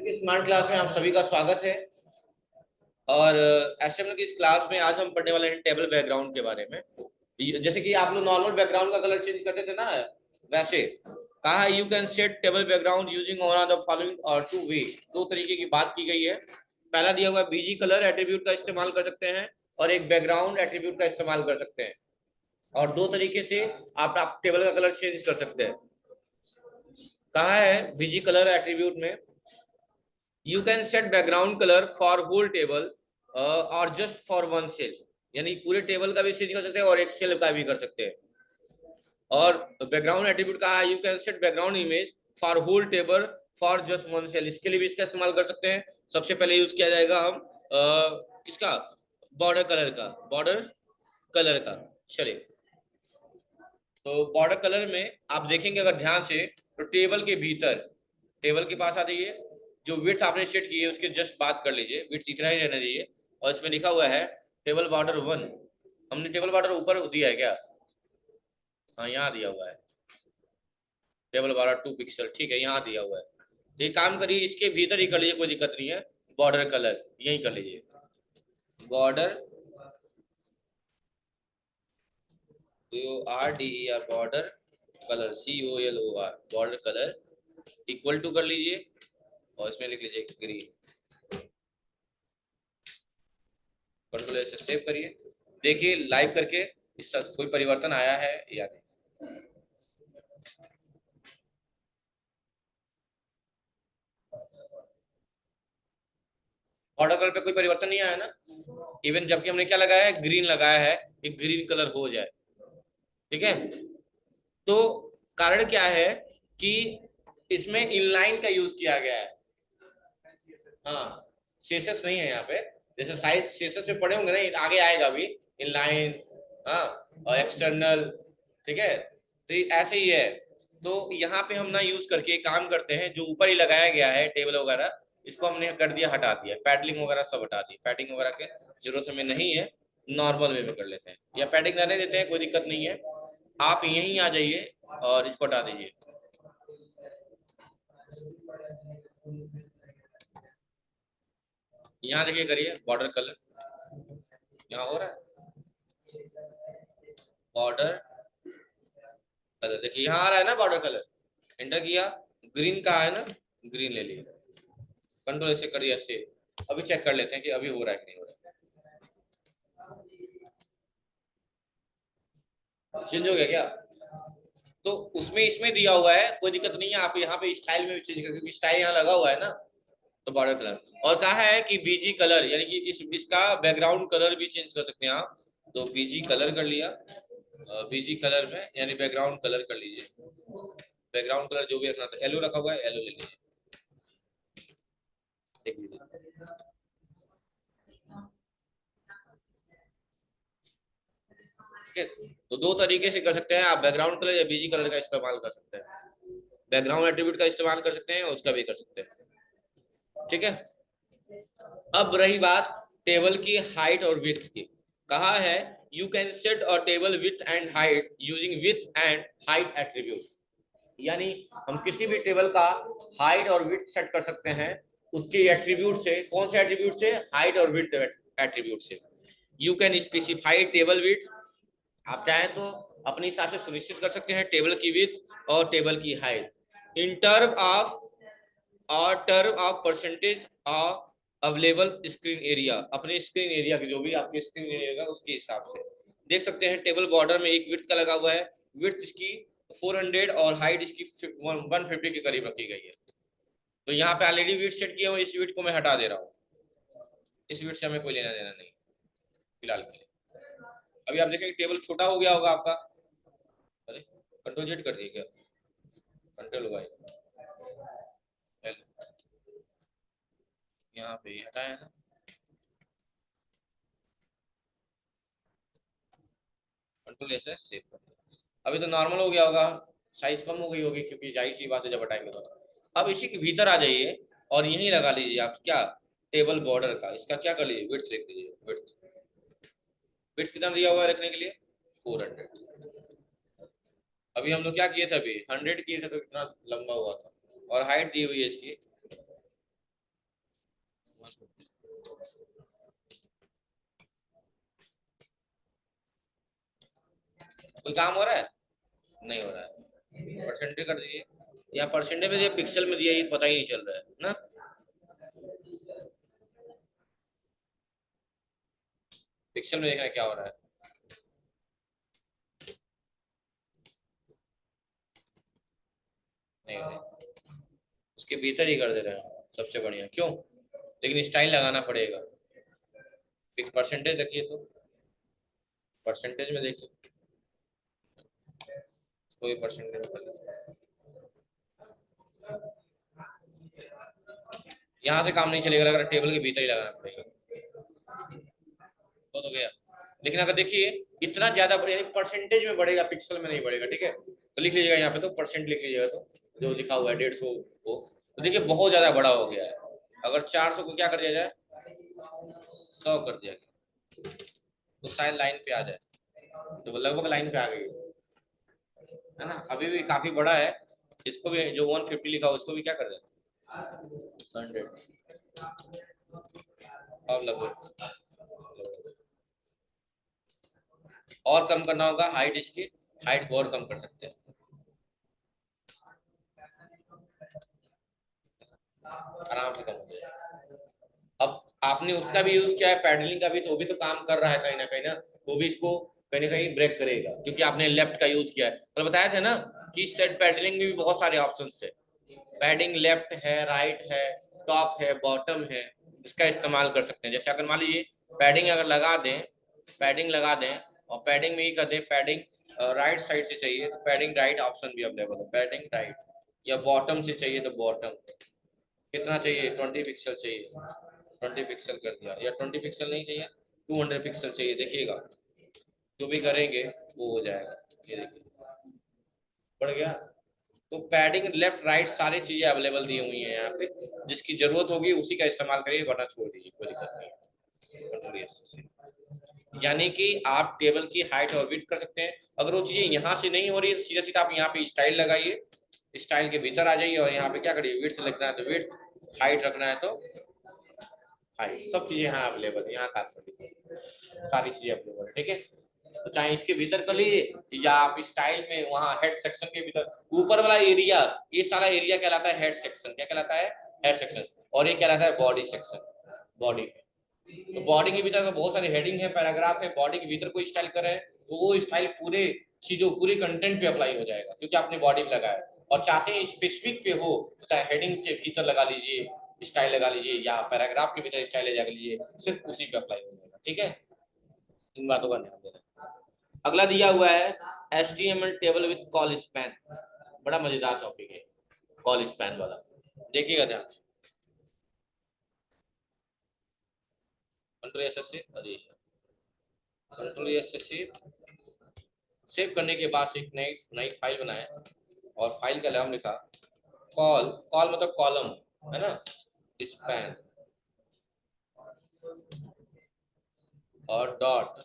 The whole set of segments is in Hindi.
स्मार्ट क्लास में आप सभी का स्वागत है। और एचटीएमएल की इस क्लास में आज हम पढ़ने वाले हैं टेबल बैकग्राउंड के बारे में। जैसे कि आप लोग नॉर्मल बैकग्राउंड का कलर चेंज करते थे ना, वैसे कहा है you can set table background using one of the following और टू वे। दो तरीके की बात की गई है। पहला दिया हुआ बीजी कलर एट्रीब्यूट का इस्तेमाल कर सकते हैं और एक बैकग्राउंड एट्रीब्यूट का इस्तेमाल कर सकते हैं। और दो तरीके से आप टेबल का कलर चेंज कर सकते हैं। कहा है बीजी कलर एट्रीब्यूट में you can set background colour for whole table और जस्ट फॉर वन सेल, यानी पूरे टेबल का भी चेंज कर सकते हैं और एक सेल का भी कर सकते हैं। और बैकग्राउंड एट्रीब्यूट कहा है you can set background image for whole table for just one cell, इसके लिए भी इसका इस्तेमाल कर सकते हैं। सबसे पहले यूज किया जाएगा हम किसका, बॉर्डर कलर का। चलिए, तो बॉर्डर कलर में आप देखेंगे अगर ध्यान से तो टेबल के भीतर, टेबल के पास आ जाइए, जो विड्थ आपने सेट की है उसके जस्ट बात कर लीजिए, विड्थ इतना ही रहना चाहिए। और इसमें लिखा हुआ है टेबल बॉर्डर 1। हमने टेबल बॉर्डर ऊपर दिया है क्या? हाँ, यहाँ दिया हुआ है टेबल बॉर्डर 2 पिक्सल, ठीक है, यहाँ दिया हुआ है। तो ये काम करिए, इसके भीतर ही कर लीजिए, कोई दिक्कत नहीं है। बॉर्डर कलर यही कर लीजिए, border BORDER border colour COLOR border colour equal to कर लीजिए और इसमें लिख लीजिए ग्रीन। कंट्रोल से सेव करिए, देखिए लाइव करके इसका कोई परिवर्तन आया है या नहीं। बॉर्डर कलर पे कोई परिवर्तन नहीं आया ना, इवन जबकि हमने क्या लगाया है, ग्रीन लगाया है, एक ग्रीन कलर हो जाए। ठीक है, तो कारण क्या है कि इसमें इनलाइन का यूज किया गया है। हाँ, शेषस नहीं है यहाँ पे, जैसे साइज शेषस में पड़े होंगे ना, आगे आएगा भी इनलाइन, हाँ, और एक्सटर्नल। ठीक है, तो ऐसे ही है। तो यहाँ पे हम ना यूज करके काम करते हैं, जो ऊपर ही लगाया गया है टेबल वगैरह, इसको हमने कर दिया, हटा दिया, पैडलिंग वगैरह सब हटा दी, पैडिंग वगैरह के जरूरत हमें नहीं है, नॉर्मल वे में कर लेते हैं या पैडिंग रहने देते हैं, कोई दिक्कत नहीं है। आप यहीं आ जाइए और इसको हटा दीजिए। यहाँ देखिए, करिए बॉर्डर कलर, यहाँ हो रहा है बॉर्डर कलर, देखिए यहाँ आ रहा है ना बॉर्डर कलर, एंटर किया, ग्रीन का है ना, ग्रीन ले लिया, कंट्रोल ऐसे करिए ऐसे। अभी चेक कर लेते हैं कि अभी हो रहा है कि नहीं हो रहा। चेंज हो गया क्या? तो उसमें इसमें दिया हुआ है, कोई दिक्कत नहीं है, आप यहाँ पे स्टाइल में भी चेंज कर, क्योंकि स्टाइल यहाँ लगा हुआ है ना, तो बॉर्डर कलर। और कहा है कि बीजी कलर, यानी कि इसका बैकग्राउंड कलर भी चेंज कर सकते हैं आप। तो बीजी कलर कर लिया, बीजी कलर में यानी बैकग्राउंड कलर कर लीजिए, बैकग्राउंड कलर जो भी रखना था, येलो रखा हुआ है, येलो ले लीजिए, देख लीजिए। ठीक है, तो दो तरीके से कर सकते हैं आप, बैकग्राउंड कलर या बीजी कलर का इस्तेमाल कर सकते हैं, बैकग्राउंड एट्रीब्यूट का इस्तेमाल कर सकते हैं, उसका भी कर सकते हैं। ठीक है, अब रही बात टेबल की हाइट और विड्थ की। कहा है you can set a table width and height using width and height attribute, यानी हम किसी भी टेबल का हाइट और विड्थ सेट कर सकते हैं उसके एट्रीब्यूट से। कौन से एट्रीब्यूट से? हाइट और विड्थ एट्रीब्यूट से। You can specify table width, आप चाहें तो अपने हिसाब से सुनिश्चित कर सकते हैं टेबल की विड्थ और टेबल की height in term of percentage of available screen area, अपने स्क्रीन एरिया की, जो भी आपके स्क्रीन एरिया उसके हिसाब से। देख सकते हैं टेबल बॉर्डर में एक विड्थ का लगा हुआ है, विड्थ इसकी 400 और हाइट इसकी 150 के करीब रखी गई है। तो यहाँ पे ऑलरेडी विड्थ सेट किया हूँ, इस विड्थ को मैं हटा दे रहा हूँ, इस विड्थ से हमें कोई लेना देना नहीं फिलहाल के लिए। अभी आप देखेंगे टेबल छोटा हो गया होगा आपका, अरे कंट्रोल जेड कर दिए क्या, कंट्रोल वाई, यहाँ पे हटाया ना, कंट्रोल ऐसे सेव कर दिया। अभी तो नॉर्मल हो गया होगा, साइज कम हो गई होगी, क्योंकि जाहिर सी बात है जब हटाएंगे तो। अब इसी के भीतर आ जाइए और यहीं लगा लीजिए आप क्या, टेबल बॉर्डर का, इसका क्या कर लीजिए, विड्थ लिख दीजिए, विड्थ, विड्थ कितना दिया हुआ है रखने के लिए, 400। अभी हम लोग क्या किए थे, अभी 100 किए थे तो कितना लंबा हुआ था, और हाइट दी हुई है इसकी कोई काम हो रहा है? नहीं हो रहा है। परसेंटेज कर दीजिए, या परसेंटेज में दिया पिक्सल में दिया, ये पता ही नहीं चल रहा है ना। पिक्सल में देखना है क्या हो रहा है। नहीं हो रहा है। उसके भीतर ही कर दे रहे हैं सबसे बढ़िया, क्यों? लेकिन स्टाइल लगाना पड़ेगा। परसेंटेज रखिए तो, परसेंटेज में देखिए, कोई परसेंटेज यहाँ से काम नहीं चलेगा, अगर टेबल के भीतर ही लगाना पड़ेगा। तो गया। लेकिन अगर देखिए इतना ज्यादा परसेंटेज में बढ़ेगा, पिक्सल में नहीं बढ़ेगा, ठीक है। तो लिख लीजिएगा यहाँ पे, तो परसेंट लिख लीजिएगा, तो जो लिखा हुआ है 150 को, तो देखिए बहुत ज्यादा बड़ा हो गया है। अगर 400 को क्या कर दिया जाए, 100 कर दिया गया, तो शायद लाइन पे आ जाए। तो लगभग लाइन पे आ गई है ना। अभी भी काफी बड़ा है, इसको भी जो 150 लिखा हो उसको भी क्या कर दे, 100। और लगभग और कम करना होगा हाइट, इसकी हाइट को और कम कर सकते हैं, आराम से कम हो जाएगा। अब आपने उसका भी यूज किया है, पैडलिंग का भी, तो वो भी तो काम कर रहा है कहीं ना कहीं ना, वो भी इसको कहीं ना कहीं ब्रेक करेगा, क्योंकि आपने लेफ्ट का यूज किया है। तो बताया था ना कि सेट पैडलिंग में भी बहुत सारे ऑप्शन है। पैडिंग लेफ्ट है, राइट है, टॉप है, बॉटम है, इसका इस्तेमाल कर सकते हैं। जैसे अगर मान लीजिए पैडिंग अगर लगा दें, पैडिंग लगा दें, और पैडिंग में ही कर दें, पैडिंग राइट साइड से चाहिए तो पैडिंग राइट ऑप्शन भी अवेलेबल है, पैडिंग राइट। या बॉटम से चाहिए तो बॉटम, कितना चाहिए, 20 पिक्सल चाहिए, 20 पिक्सल कर दिया। या 20 पिक्सल नहीं चाहिए, 200 पिक्सल चाहिए, देखिएगा जो भी करेंगे वो हो जाएगा। ये देखिए बढ़ गया। तो पैडिंग लेफ्ट राइट सारी चीजें अवेलेबल दी हुई हैं यहाँ पे, जिसकी जरूरत होगी उसी का इस्तेमाल करिए, वरना छोड़ दीजिए, कोई दिक्कत नहीं है। कंट्रोल एस से, यानी कि आप टेबल की हाइट और विड्थ कर सकते हैं। अगर वो चीजें यहाँ से नहीं हो रही है, सीधा सीधा आप यहाँ पे स्टाइल लगाइए, स्टाइल के भीतर आ जाइए, और यहाँ पे क्या करिए, विड्थ लिखना है तो विड्थ, हाइट रखना है तो हाइट, सब चीजें यहाँ अवेलेबल है, यहाँ का सारी चीजें अवेलेबल है, ठीक है। तो चाहे इसके भीतर कर लीजिए, या आप स्टाइल में वहाँ हेड सेक्शन के भीतर, ऊपर वाला एरिया, ये सारा एरिया कहलाता है हेड सेक्शन। क्या कहलाता है, हेड सेक्शन। और ये कहलाता है बॉडी सेक्शन, बॉडी। तो बॉडी के भीतर तो बहुत सारे हेडिंग है, पैराग्राफ है, बॉडी के भीतर कोई स्टाइल करें तो वो स्टाइल पूरे चीजों, पूरे कंटेंट पे अप्लाई हो जाएगा, क्योंकि आपने बॉडी पे लगाया है। और चाहते हैं स्पेसिफिक पे हो, तो चाहे हेडिंग के भीतर लगा लीजिए, स्टाइल लगा लीजिए, या पैराग्राफ के भीतर स्टाइल लगा लीजिए, सिर्फ उसी पे अप्लाई हो जाएगा, ठीक है। इन बातों का ध्यान देना। अगला दिया हुआ है HTML table with call span, बड़ा मजेदार टॉपिक है कॉल स्पैन वाला, देखिएगा ध्यान से। कंट्रोल एस से, अरे कंट्रोल एस से सेव करने के बाद एक नई नई फाइल बनाया, और फाइल का नाम लिखा कॉल, कॉल मतलब कॉलम है ना, स्पैन, और डॉट।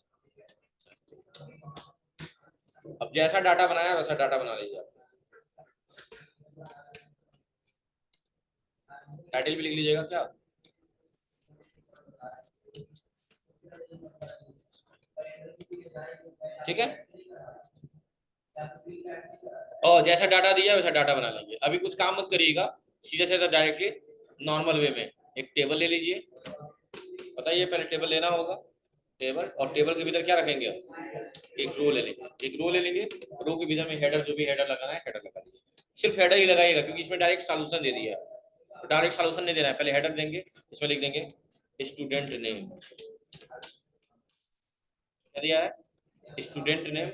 अब जैसा डाटा बनाया वैसा डाटा बना लीजिए आप। टाइटल भी लिख लीजिएगा क्या, ठीक है। और जैसा डाटा दिया वैसा डाटा बना लीजिए। अभी कुछ काम मत करिएगा, सीधे सीधा डायरेक्टली नॉर्मल वे में एक टेबल ले लीजिए। बताइए, पहले टेबल लेना होगा, टेबल, और टेबल के भीतर क्या रखेंगे, एक रो ले लेंगे, एक रो ले लेंगे, रो के भीतर में हेडर, जो भी हेडर लगाना है हेडर लगा दीजिए। सिर्फ हेडर ही लगाइएगा, क्योंकि इसमें डायरेक्ट सॉल्यूशन दे दिया है, डायरेक्ट सॉल्यूशन नहीं देना है, पहले हेडर देंगे, इसमें लिख देंगे स्टूडेंट नेम, क्या दिया है, स्टूडेंट नेम।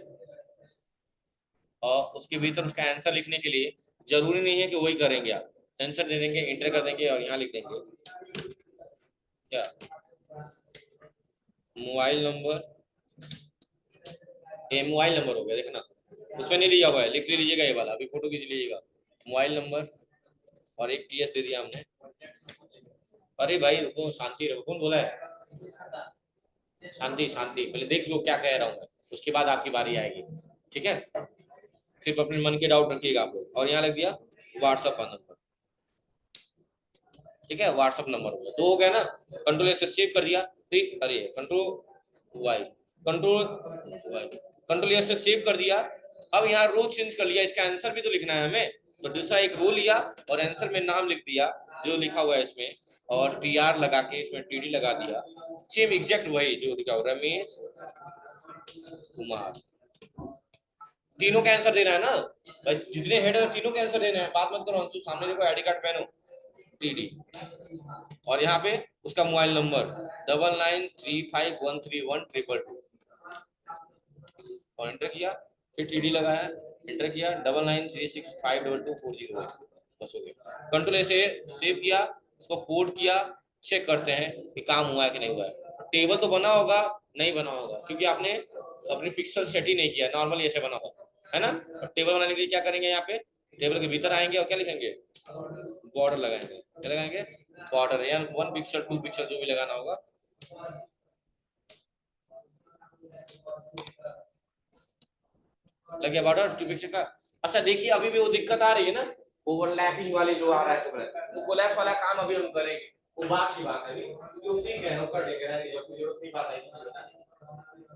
और उसके भीतर उसका आंसर लिखने के लिए जरूरी नहीं है कि वही करेंगे, आप आंसर दे देंगे, इंटर कर देंगे, और यहाँ लिख देंगे क्या, मोबाइल नंबर, ये मोबाइल नंबर हो गया, देखना उसमें नहीं लिया हुआ है, लिख लीजिएगा ये वाला, अभी फोटो खींच लीजिएगा, मोबाइल नंबर, और एक टीएस दे दिया हमने। अरे भाई रुको, शांति रहो, कौन बोला है, शांति शांति, पहले देख लो क्या कह रहा हूँ मैं, उसके बाद आपकी बारी आएगी, ठीक है। सिर्फ अपने मन के डाउट रखिएगा आप लोग। और यहाँ लग दिया व्हाट्सअप का नंबर, ठीक है, व्हाट्सअप नंबर हो गया, तो हो गया ना। कंट्रोल से सेव कर दिया, ठीक, अरे control Y, control Y, control S से सेव कर दिया। अब यहाँ रो चेंज कर लिया, इसका आंसर भी तो लिखना है हमें, तो दूसरा एक रो लिया और आंसर में नाम लिख दिया जो लिखा हुआ है इसमें, और टीआर लगा के इसमें टीडी लगा दिया। सेम एग्जैक्ट वही जो लिखा हुआ रमेश कुमार। तीनों का आंसर देना है ना भाई, जितने हेड है तीनों का आंसर देना है, बात मत करो अंशु, सामने देखो आईडी कार्ड पहनो टीडी, और यहाँ पे उसका मोबाइल नंबर 9935131222 और एंटर किया, फिर टीडी लगाया, एंटर किया 9936522408, बस हो गया। कंट्रोल से सेव किया, इसको पोर्ट किया, चेक करते हैं कि काम हुआ है कि नहीं हुआ है। टेबल तो बना होगा, नहीं बना होगा क्योंकि आपने अपनी पिक्सल सेट ही नहीं किया, नॉर्मली ऐसे बना होगा है ना। टेबल बनाने के लिए क्या करेंगे, यहाँ पे टेबल के भीतर आएंगे और क्या लिखेंगे, बॉर्डर लगाएंगे, क्या लगाएंगे, बॉर्डर, या 1 पिक्सल 2 पिक्सल जो भी लगाना होगा। लग गया बॉर्डर 2 पिक्सल का। अच्छा देखिए अभी भी वो दिक्कत आ रही है ना, ओवरलैपिंग वाले जो आ रहा है, तो कोलैप्स वाला काम अभी हम करेंगे, वो बात की बात है, क्योंकि सीख गए हम, कर लेंगे, जरूरत नहीं बात है।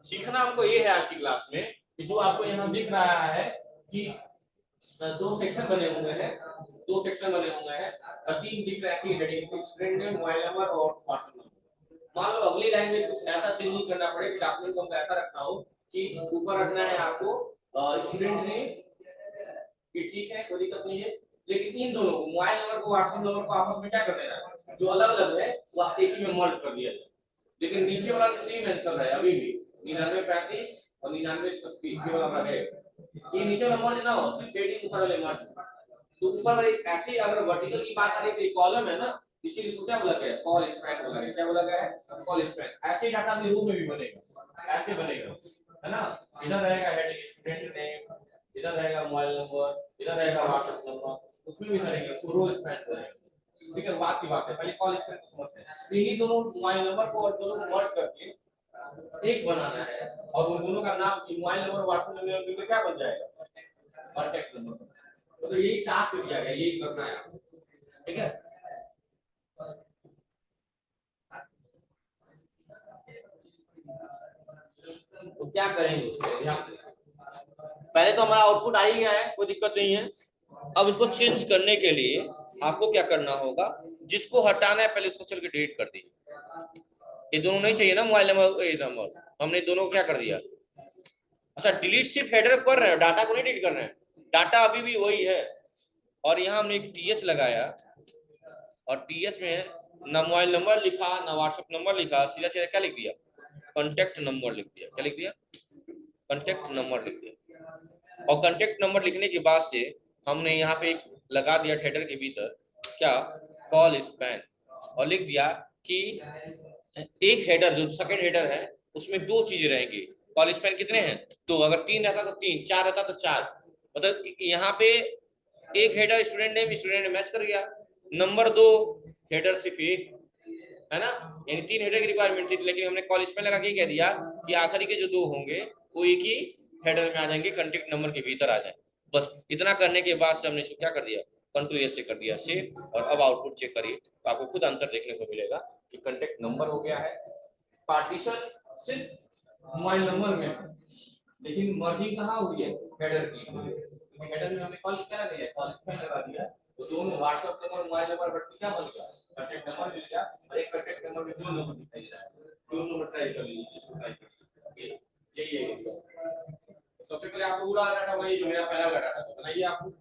सीखना हमको ये है आज की क्लास में कि जो आपको यहाँ दिख रहा है कि दो सेक्शन बने हुए हैं, दो सेक्शन बने हुए हैं, तीन दिख रहा है कि heading, student name, mobile number और व्हाट्सएप नंबर। मान लो अगली लाइन में कुछ ऐसा चेंज करना पड़े कि डॉक्यूमेंट को ऐसा रखना हो कि ऊपर रखना है आपको स्टूडेंट नेम, कि ठीक है कोई दिक्कत नहीं है, लेकिन इन दोनों को मोबाइल नंबर को व्हाट्सएप नंबर को आपस में क्या कर देना है, जो अलग अलग है वो आप एक ही में मर्ज कर दिया जाए। लेकिन नीचे वाला सेम आंसर है अभी भी, 9935 और 9936 ये वाला है, ये नीचे वाला मर्ज ना हो, सिर्फ हेडिंग ऊपर वाले मर्ज। तो ऊपर वाले ऐसे अगर वर्टिकल की बात करें तो ये कॉलम है ना, इसीलिए इसको क्या बोला गया है, कॉल स्पैन बोला गया, क्या बोला गया है, कॉल स्पैन। ऐसे डाटा भी रूप में भी बनेगा, ऐसे बनेगा है ना, इधर रहेगा हेडिंग स्टूडेंट नेम, इधर रहेगा मोबाइल नंबर, इधर रहेगा व्हाट्सएप नंबर, उसमें भी करेंगे, रो स्पैन करेंगे। ठीक है, बात की बात है, पहले कॉल स्पैन को समझते हैं। तो इन्हीं दोनों मोबाइल नंबर को और दोनों को मर्ज करके एक बनाना है, और उन दोनों का नाम मोबाइल नंबर व्हाट्सएप नंबर मिलकर क्या बन जाएगा, कांटेक्ट नंबर। तो यही टास्क दिया गया, यही करना है आपको, ठीक है। तो क्या करेंगे उसके ध्यान, पहले तो हमारा आउटपुट आ ही गया है, कोई दिक्कत नहीं है। अब इसको चेंज करने के लिए आपको क्या करना होगा, जिसको हटाना है पहले उसको चल के डिलीट कर दीजिए। ये दोनों नहीं चाहिए ना, मोबाइल नंबर ये नंबर, हमने दोनों को क्या कर दिया। अच्छा डिलीट सिर्फ हेडर कर रहे हैं, डाटा को नहीं डिलीट कर रहे हैं, डाटा अभी भी वही है। और यहाँ हमने एक टीएस लगाया, और टीएस में ना मोबाइल नंबर लिखा ना व्हाट्सएप नंबर लिखा, सीधा सीधा क्या लिख दिया, कॉन्टेक्ट नंबर लिख दिया। क्या लिख दिया, कॉन्टेक्ट नंबर लिख दिया। और कॉन्टेक्ट नंबर लिखने के बाद से हमने यहाँ पे एक लगा दिया हेडर के भीतर क्या, कॉल स्पैन, और लिख दिया कि एक हेडर जो सेकंड हेडर है उसमें दो चीजें रहेंगी। कॉल स्पैन कितने हैं, तो अगर 3 रहता तो 3, 4 रहता तो 4, मतलब यहाँ पे एक हेडर स्टूडेंट नेम मैच कर गया, नंबर 2 हेडर सिर्फ एक है ना, यानी 3 हेडर की रिक्वायरमेंट थी, लेकिन हमने कॉल स्पेल लगा के कह दिया कि आखिरी के जो 2 होंगे वो एक ही हेडर में आ जाएंगे, कांटेक्ट नंबर के भीतर आ जाए। बस इतना करने के बाद से हमने इसको क्या कर दिया, कंट्रोल एस से कर दिया सेव, और अब आउटपुट चेक करिए तो आपको खुद आंसर देखने को मिलेगा कि कांटेक्ट नंबर हो गया है, पार्टीशन सिर्फ मोबाइल नंबर में, लेकिन मर्जिंग कहाँ हुई है, हेडर की। हेडर में हमने कॉल क्या लगा दिया, कॉल स्पेल लगा दिया, तो दोनों WhatsApp number mobile number but क्या बन गया, कांटेक्ट नंबर मिल गया, और एक कांटेक्ट नंबर में 2 नंबर दिखाई दे रहा है, 2 नंबर ट्राई कर लीजिए, इसको ट्राई करिए, यही है। सबसे पहले आपको पूरा डाटा वही जो मेरा पहला वाला डाटा बनाइए, आप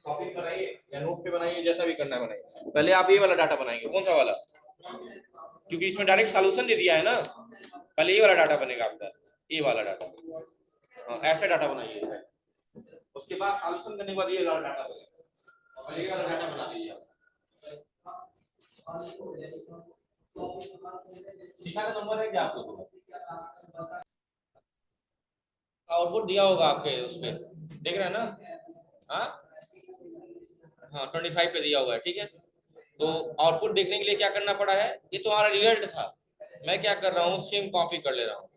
कॉपी बनाइए या नोट पे बनाइए, जैसा भी करना है बनाइए। पहले आप ये वाला डाटा बनाएंगे, कौन सा वाला, क्योंकि इसमें डायरेक्ट सॉल्यूशन दे दिया है ना, पहले ये वाला डाटा बनेगा आपका, ये वाला डाटा, हाँ ऐसे डाटा बनाइए, उसके बाद सॉल्यूशन करने के बाद ये वाला डाटा बनेगा, पहले ये वाला डाटा बना लीजिए। सीखा का नंबर है क्या आपको, आउटपुट दिया होगा आपके उसमें, देख रहे हैं ना, हाँ हाँ 25 पे दिया हुआ है, ठीक है। तो आउटपुट देखने के लिए क्या करना पड़ा है, ये तो हमारा रिजल्ट था, मैं क्या कर रहा हूँ सेम कॉपी कर ले रहा हूँ,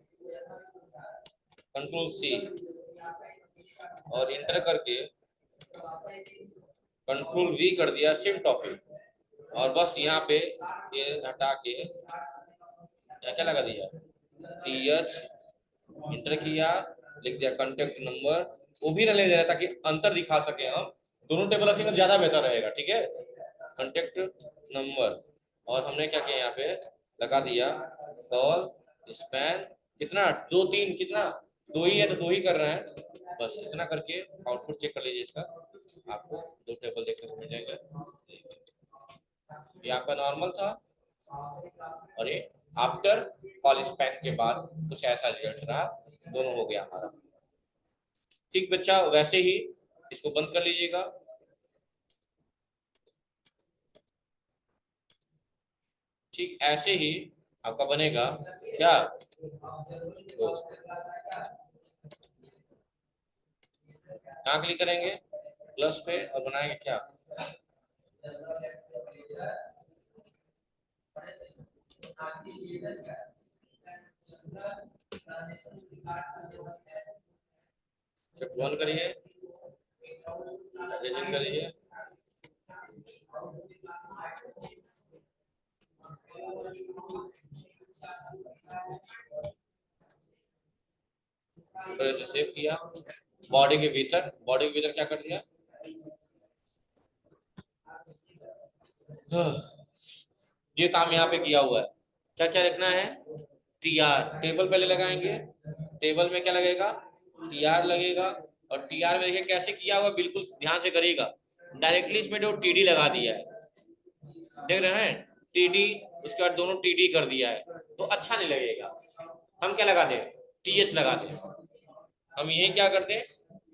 कंट्रोल सी और इंटर करके कंट्रोल वी कर दिया, सेम टॉपिक, और बस यहाँ पे ये हटा के क्या क्या लगा दिया, टी एच इंटर किया, लिख दिया कॉन्टेक्ट नंबर, वो भी ले रहा ताकि अंतर दिखा सके हम, दोनों टेबल रखेंगे ज्यादा बेहतर रहेगा, ठीक है। कॉन्टेक्ट नंबर, और हमने क्या किया यहाँ पे लगा दिया कॉल स्पैन, कितना 2 3 कितना 2 ही है तो 2 ही कर रहे हैं, बस इतना करके आउटपुट चेक कर लीजिए इसका, आपको 2 टेबल देखने को मिल जाएगा। ये आपका नॉर्मल था और ये आफ्टर कॉल स्पैन के बाद कुछ ऐसा रिजल्ट रहा, दोनों हो गया हमारा। ठीक बच्चा, वैसे ही इसको बंद कर लीजिएगा। ठीक ऐसे ही आपका बनेगा क्या, कहाँ क्लिक करेंगे प्लस पे और बनाएंगे क्या, शिफ्ट 1 करिए, एडिशन करिए, फिर इसे सेव किया, बॉडी के भीतर क्या कर दिया, ये काम यहाँ पे किया हुआ है। क्या क्या लिखना है, टीआर, टेबल पहले लगाएंगे, टेबल में क्या लगेगा, टीआर लगेगा, और टीआर में देखिए कैसे किया हुआ, बिल्कुल ध्यान से करिएगा, डायरेक्टली इसमें जो टीडी लगा दिया है, देख रहे हैं टीडी, उसके बाद दोनों टीडी कर दिया है तो अच्छा नहीं लगेगा। हम क्या लगा दें, टीएच लगा दें, हम यही क्या करते हैं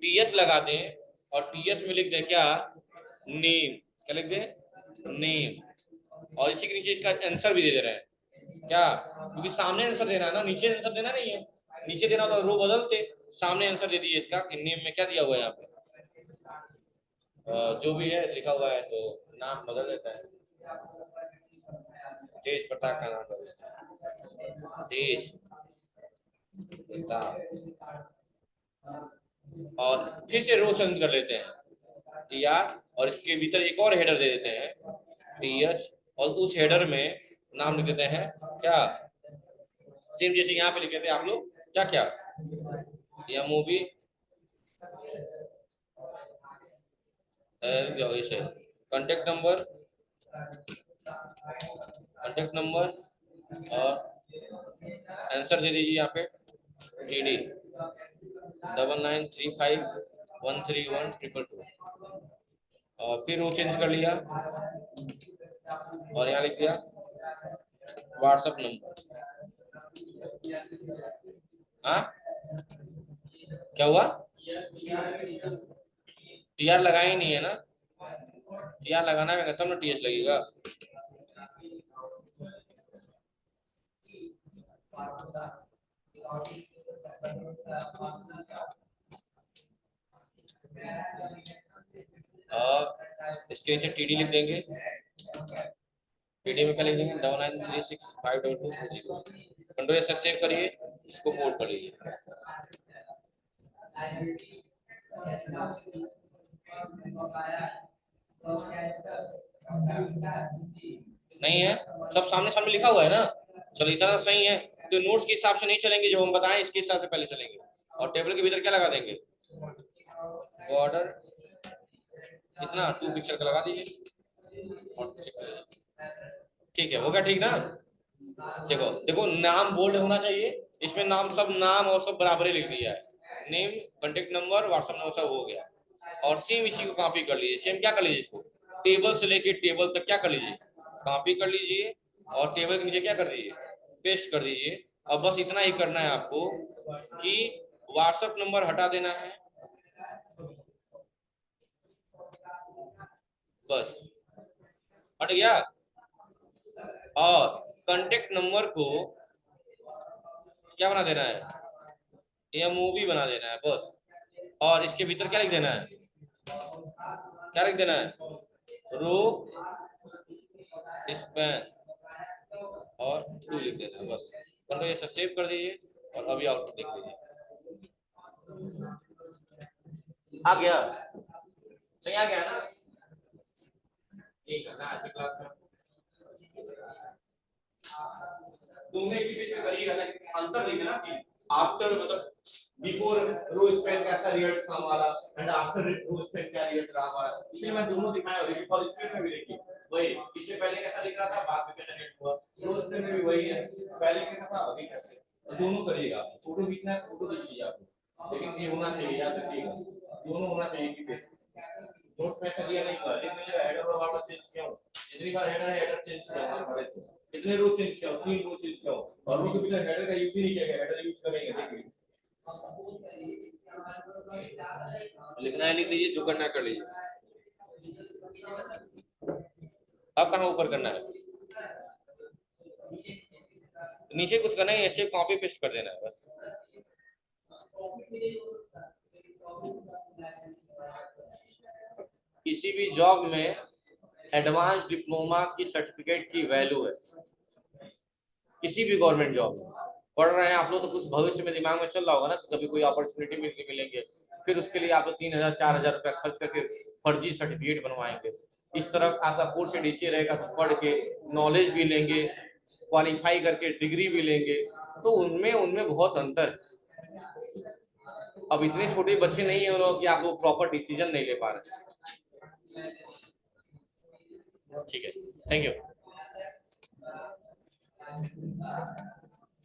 टीएच लगा दें, और टीएच में लिख दें क्या, नेम, क्या लिख दें नेम, और इसी के नीचे इसका आंसर भी दे दे रहे हैं क्या, क्योंकि सामने आंसर देना है ना, नीचे आंसर देना नहीं है, नीचे देना तो रो बदलते, सामने आंसर दे दीजिए इसका कि नेम में क्या दिया हुआ है यहाँ पे, जो भी है लिखा हुआ है तो नाम बदल देता है, तेज प्रताप का नाम बदल देता है, तेज प्रताप, और फिर से रो चेंज कर लेते हैं टीआर, और इसके भीतर एक और हेडर दे देते हैं टीएच, और उस हेडर में नाम लिख देते हैं क्या, सेम जैसे यहाँ पे लिखे थे आप लोग क्या क्या, या मूवी ऐसे, कॉन्टेक्ट नंबर, और आंसर दे दीजिए यहाँ पे टीडी 9935131222, और फिर वो चेंज कर लिया, और यहाँ लिख दिया व्हाट्सएप नंबर, हाँ क्या हुआ, टीआर लगा ही नहीं है ना, टीआर लगाना है तब ना टीएच लगेगा, और इसके नीचे टीडी लिख देंगे, टीडी में क्या लिख देंगे 99365222, कंट्रोल से सेव करिए, इसको पोर्ट कर लीजिए, नहीं है, सब सामने सामने लिखा हुआ है ना, चलो इतना सही है, तो नोट्स के हिसाब से नहीं चलेंगे, जो हम बताएं इसके हिसाब से पहले चलेंगे, और टेबल के भीतर क्या लगा देंगे, बॉर्डर कितना 2 पिक्चर का लगा दीजिए, और ठीक है, होगा ठीक ना, देखो देखो नाम बोल्ड होना चाहिए, इसमें नाम सब नाम और सब बराबर ही लिख दिया है, name contact number WhatsApp number सब हो गया, और सेम इसी को कॉपी कर लीजिए, सेम क्या कर लीजिए इसको, टेबल से लेके टेबल तक क्या कर लीजिए, कॉपी कर लीजिए, और टेबल के नीचे क्या कर दीजिए, पेस्ट कर दीजिए, अब बस इतना ही करना है आपको कि व्हाट्सएप नंबर हटा देना है, बस हट गया, और कांटेक्ट नंबर को क्या बना देना है, या मूवी बना देना है बस, और इसके भीतर क्या लिख देना है, क्या लिख देना है, रो स्पैन और 2 लिख देना है बस, तो ऐसा सेव कर दीजिए, और अभी आउटपुट देख लीजिए, आ गया, सही आ गया ना, ठीक है ना, आज की क्लास में तुमने इसी बीच में करिएगा, अंतर देखना कि आफ्टर मतलब बिफोर रो स्पेन कैसा रिजल्ट था हमारा एंड आफ्टर रो स्पेन क्या रिजल्ट रहा हमारा, इसलिए मैं दोनों दिखाया और स्पेन में भी देखिए वही, इससे पहले कैसा दिख रहा था, बाद में कैसा रिजल्ट हुआ, रो स्पेन में भी वही है, पहले कैसा था अभी कैसा है, और दोनों करिएगा, फोटो खींचना है फोटो खींच लीजिए आप, लेकिन ये होना चाहिए, याद रखिएगा दोनों होना चाहिए कि नोट्स में ऐसा दिया नहीं हुआ, लिख लीजिएगा हेडर और वाटर चेंज किया हूं, जितनी बार हेडर है हेडर चेंज किया हमारे, कितने रो चेंज किया हूं, 3 रो चेंज किया हूं, और रो के भीतर हेडर का यूज ही नहीं किया गया, हेडर यूज करेंगे देखिए, लिखना है लिख लीजिए, जो करना है कर लीजिए। अब कहाँ ऊपर करना है, नीचे कुछ करना है, ऐसे कॉपी पेस्ट कर देना है बस। किसी भी जॉब में एडवांस डिप्लोमा की सर्टिफिकेट की वैल्यू है, किसी भी गवर्नमेंट जॉब में पढ़ रहे हैं आप लोग तो कुछ भविष्य में दिमाग में चल रहा होगा ना, कभी कोई अपॉर्चुनिटी मिलेंगे, फिर उसके लिए आप लोग 3,000 4,000 रुपया खर्च करके फर्जी सर्टिफिकेट बनवाएंगे, इस तरह आपका कोर्स एडिशियल रहेगा तो पढ़ के नॉलेज भी लेंगे, क्वालिफाई करके डिग्री भी लेंगे, तो उनमें उनमें बहुत अंतर है। अब इतने छोटे बच्चे नहीं है उन्होंने कि आप लोग प्रॉपर डिसीजन नहीं ले पा रहे। ठीक है, थैंक यू।